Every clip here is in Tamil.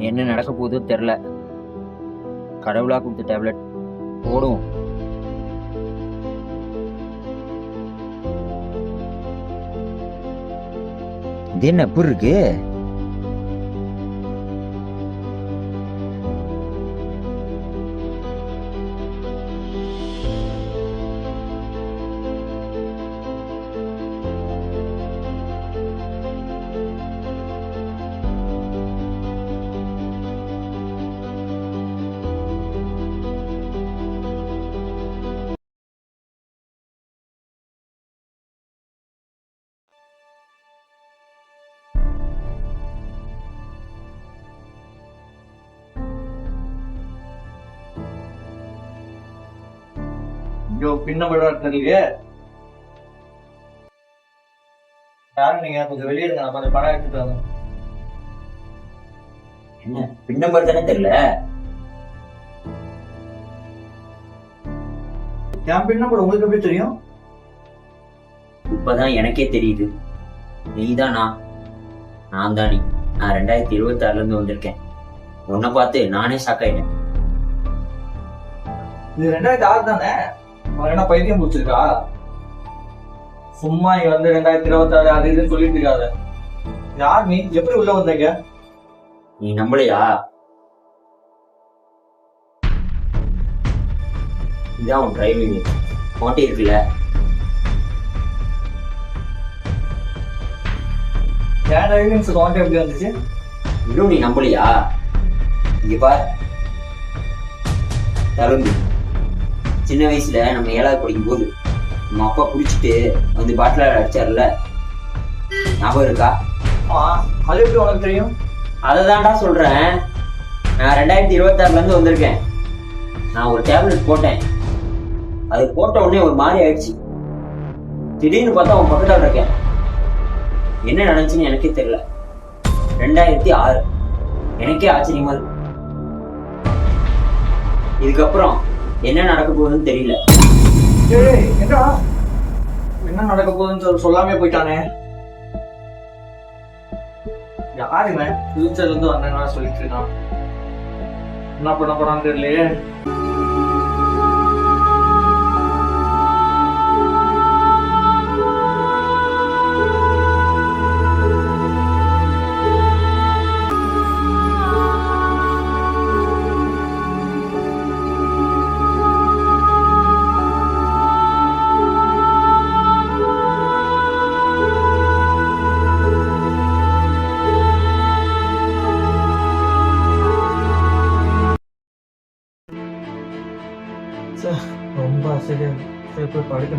என்ன நடக்க போகுதோ தெரில. கடவுளா கொடுத்த டேப்லெட் போடும். இது என்ன எப்படி இருக்கு? ஐயோ பின்ன படம் தெரியலையே. யாரும் நீங்க கொஞ்சம் வெளியே இருங்க, நான் கொஞ்சம் படம் எடுத்துட்டு வாங்க. என்ன பின் நம்பர் தானே தெரியல. என் பின் நம்பர் உங்களுக்கு எப்படி தெரியும்? இப்பதான் எனக்கே தெரியுது. நீதானா? நான் தானி. நான் 2026 இருந்து வந்திருக்கேன். உன்னை பார்த்து நானே ஷாக் ஆயிட்டேன். இது 2006 தானே? அவன் என்ன பைத்தியம் பிடிச்சிருக்கா? சும்மா இங்க வந்து 2026 அது இதுன்னு சொல்லிட்டு இருக்காத. யார் நீ? எப்படி உள்ள வந்தீங்க? நீ நம்பலையா? இதான் உன் டிரைவிங் மாட்டி இருக்குல்ல. என் டிரைவிங் கான்டாக்ட் எப்படி வந்துச்சு? இன்னும் நீ நம்பலையா? இங்க பார் தருண், சின்ன வயசுல நம்ம 7வது படிக்கும் போது நம்ம அப்பா குடிச்சிட்டு வந்து பாட்டில அடிச்சார்ல, ஞாபகம் இருக்கா? அது எப்படி உனக்கு தெரியும்? அதை தான்டா சொல்றேன். நான் 2026 இருந்து வந்திருக்கேன். நான் ஒரு டேப்லெட் போட்டேன். அது போட்ட உடனே ஒரு மாதிரி ஆயிடுச்சு. திடீர்னு பார்த்தா அவன் பக்கத்தால் இருக்கேன். என்ன நடந்துச்சுன்னு எனக்கே தெரியல. 2006 எனக்கே ஆச்சரியமா இருக்கு. இதுக்கப்புறம் என்ன நடக்க போகுதுன்னு தெரியல. என்ன நடக்க போகுதுன்னு சொல்லாமே போயிட்டானே. யாருமே ஃபியூச்சர்ல இருந்து வந்தேன்னா சொல்லிட்டு இருக்கான். என்ன பண்ண போறான்னு தெரியலையே. ரொம்ப ஆசையா சரி போய் படுக்க.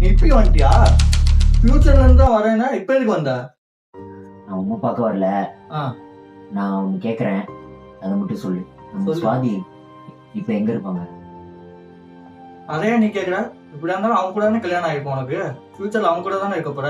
இப்பயும் வந்துட்டியா? ஃபியூச்சர்ல இருந்து தான் வரேன்னா இப்ப எதுக்கு வந்த? நான் உன்னை பார்க்க வரல. நான் ஒன்னு கேக்குறேன், அதை மட்டும் சொல்லு. நம்ம சுவாதி இப்ப எங்க இருப்பாங்க? அதே நீ கேக்குற. இப்படியா இருந்தாலும் அவங்க கூட தானே கல்யாணம் ஆகிருக்கும். உனக்கு ஃபியூச்சர்ல அவங்க கூட தானே இருக்க போற.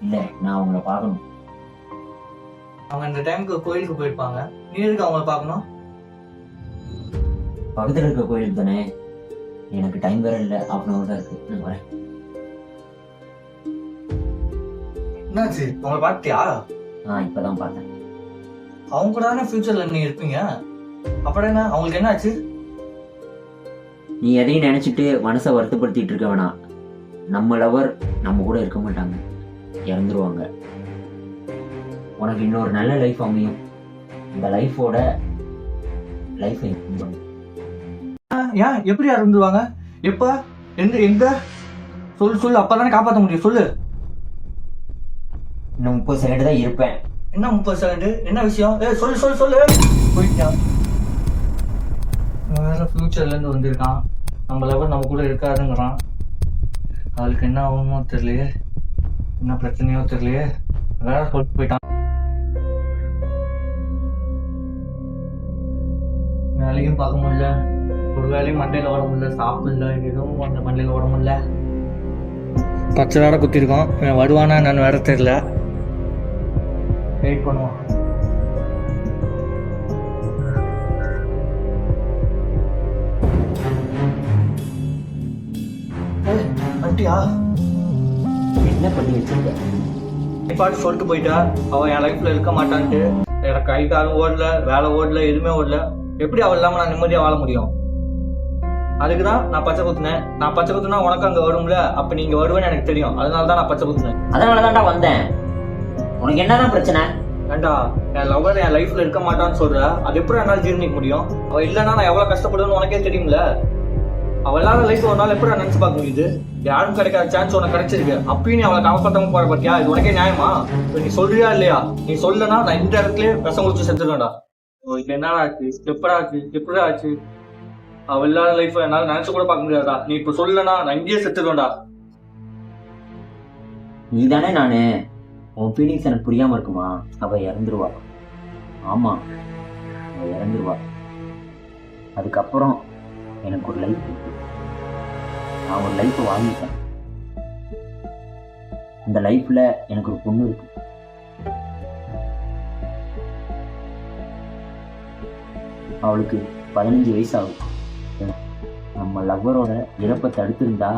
இல்ல, நான் அவங்கள பார்க்கணும். அவங்க இந்த டைமுக்கு கோயிலுக்கு போயிருப்பாங்க. நீ எதுக்கு அவங்கள பார்க்கணும்? பக்கத்துல இருக்க கோயிலுக்கு தானே. எனக்கு டைம் வேற இல்ல, ½ தான் இருக்கு. நான் வரேன். என்னாச்சு? அவங்கள பார்த்தியா? இப்பதான் பார்த்தேன். அவங்க கூட தானே ஃபியூச்சர்ல நீ இருப்பீங்க. அப்புறம் என்ன அவங்களுக்கு என்ன ஆச்சு? நீ எதையும் நினைச்சிட்டு மனசை வருத்தப்படுத்திட்டு இருக்க வேணாம். நம்ம லவர் நம்ம கூட இருக்க மாட்டாங்க, இறந்துருவாங்க. உனக்கு இன்னொரு நல்ல லைஃப் அமையும். இந்த லைஃபோட லைஃப் ஏன் எப்படி இறந்துருவாங்க? எப்ப? எங்க? சொல்லு அப்பதானே காப்பாற்ற முடியும். சொல்லு. இன்னும் 30 செகண்ட் தான் இருப்பேன். என்ன 30 செகண்ட்? என்ன விஷயம்? சொல்லு. போயிட்டான். வேற ஃபியூச்சர்ல இருந்து வந்திருக்கான். நம்ம லவர் நம்ம கூட இருக்காருங்கிறான். அவளுக்கு என்ன ஆகுமோ தெரியலையே, என்ன பிரச்சனையோ தெரியலையே. வேற சொல்லிட்டு போயிட்டான். வேலையும் பார்க்க முடியல, ஒரு வேலையும் மண்டையில ஓட முடியல, சாப்பிடல, எதுவும் அந்த மண்டையில ஓட முடியல. பச்சை வேற குத்திருக்கோம். வருவானா என்னன்னு வேற தெரியல. வெயிட் பண்ணுவோம். வந்துட்டியா? என்ன பண்ணி வச்சிருக்க? நீ பாட்டு சொல்லிட்டு போயிட்டா அவன் என் லைஃப்ல இருக்க மாட்டான்ட்டு. எனக்கு கை காலம் ஓடல, வேலை ஓடல, எதுவுமே ஓடல. எப்படி அவள் இல்லாம நான் நிம்மதியா வாழ முடியும்? அதுக்குதான் நான் பச்சை குத்துனேன். நான் பச்சை குத்துனா உனக்கு அங்க வரும்ல, அப்ப நீங்க வருவேன்னு எனக்கு தெரியும். அதனாலதான் நான் பச்சை குத்துனேன். அதனாலதான்டா வந்தேன். உனக்கு என்னதான் பிரச்சனை? ஏண்டா, என் லவர் என் லைஃப்ல இருக்க மாட்டான்னு சொல்ற, அது எப்படி என்னால ஜீர்ணிக்க முடியும்? அவ இல்லைன்னா நான் எவ்வளவு கஷ்டப்படுவேன்னு உனக்கே தெரியும்ல. அவள் இல்லாத லைஃப் ஒரு நாள் எப்படி நினைச்சு பார்க்க முடியுது? யாரும் கிடைக்காத சான்ஸ் உனக்கு கிடைச்சிருக்கு, அப்பயும் நீ அவளை காப்பாற்றாம போற பத்தியா? இது உனக்கே நியாயமா? நீ சொல்றியா இல்லையா? நீ சொல்லனா நான் இந்த இடத்துலயே விஷம் குடிச்சு செத்துருவேன்டா. இப்ப என்னடா ஆச்சு? எப்படா ஆச்சு? எப்படா ஆச்சு? அவள் இல்லாத லைஃப் என்னால நினைச்சு கூட பார்க்க முடியாதா? நீ இப்ப சொல்லனா நான் இங்கேயே செத்துருவேன்டா. நீ தானே நானு. உன் ஃபீலிங்ஸ் எனக்கு புரியாம இருக்குமா? அவ இறந்துருவா. ஆமா, அவ இறந்துருவா. அதுக்கப்புறம் எனக்கு ஒரு லைஃப் இருக்கு. நான் ஒரு லைஃப்பை வாழ்ந்துட்டேன். அந்த லைஃப்ல எனக்கு ஒரு பொண்ணு இருக்கு. அவளுக்கு 15 வயசு ஆகுது. நம்ம லவ்வரோட இறப்பை தடுத்திருந்தா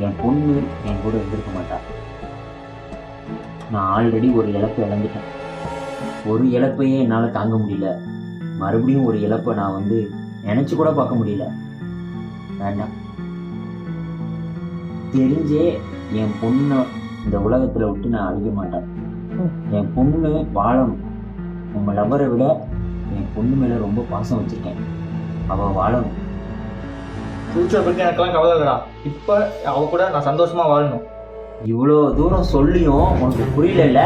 என் பொண்ணு என் கூட இருந்திருக்க மாட்டா. நான் ஆல்ரெடி ஒரு இழப்பை இழந்துட்டேன். ஒரு இழப்பையே என்னால் தாங்க முடியல. மறுபடியும் ஒரு இழப்பை நான் நினைச்சு கூட பார்க்க முடியல. வேண்டாம், தெரிஞ்சே என் பொண்ணை இந்த உலகத்துல விட்டு நான் அழிக்க மாட்டேன். என் பொண்ணு வாழணும். நம்ம லவ்வரை விட என் பொண்ணு மேல ரொம்ப பாசம் வச்சிருக்கேன். அவ வாழணும். ஃபியூச்சர் பத்தி எனக்கெல்லாம் கவலை இல்லடா. இப்ப அவ கூட நான் சந்தோஷமா வாழணும். இவ்வளோ தூரம் சொல்லியும் உனக்கு புரியல இல்ல?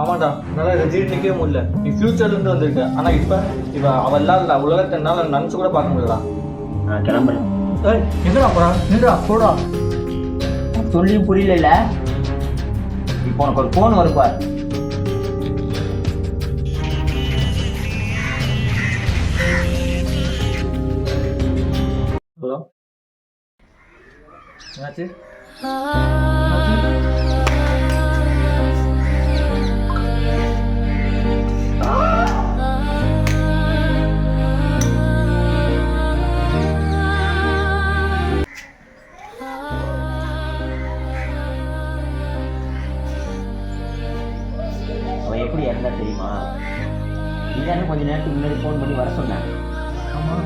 ஆமாண்டா, என்னால இதை ஜீர்ணிக்கவே முடியல. நீ ஃபியூச்சர்ல இருந்து வந்திருக்க, ஆனா இப்ப அவ இல்லாத உலகத்தை என்னால நினைச்சு கூட பார்க்க முடியலடா. நான் கிளம்புறேன். எங்கடா போறா? நின்றா போடா. சொல்லியும் புரியல இல்ல? இப்போ உனக்கு ஒரு போன் வருப்பார். ஹலோ, என்னாச்சு? அவன் எப்படி இறந்தா தெரியுமா? நீதானே கொஞ்ச நேரத்துக்கு முன்னாடி ஃபோன் பண்ணி வர சொன்ன. ஆமா,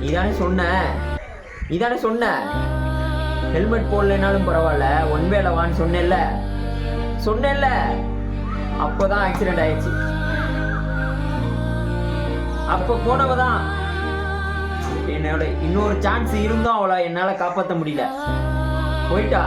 நீதானே சொன்ன ஹெல்மெட் போடலைனாலும் பரவாயில்ல, ஒன் வேல வான்னு சொன்னேன்ல. அப்போதான் ஆக்சிடென்ட் ஆயிடுச்சு. அப்போ போனவதான் என்னோட இன்னொரு சான்ஸ் இருந்தும் அவளை என்னால காப்பாற்ற முடியல. போயிட்டா.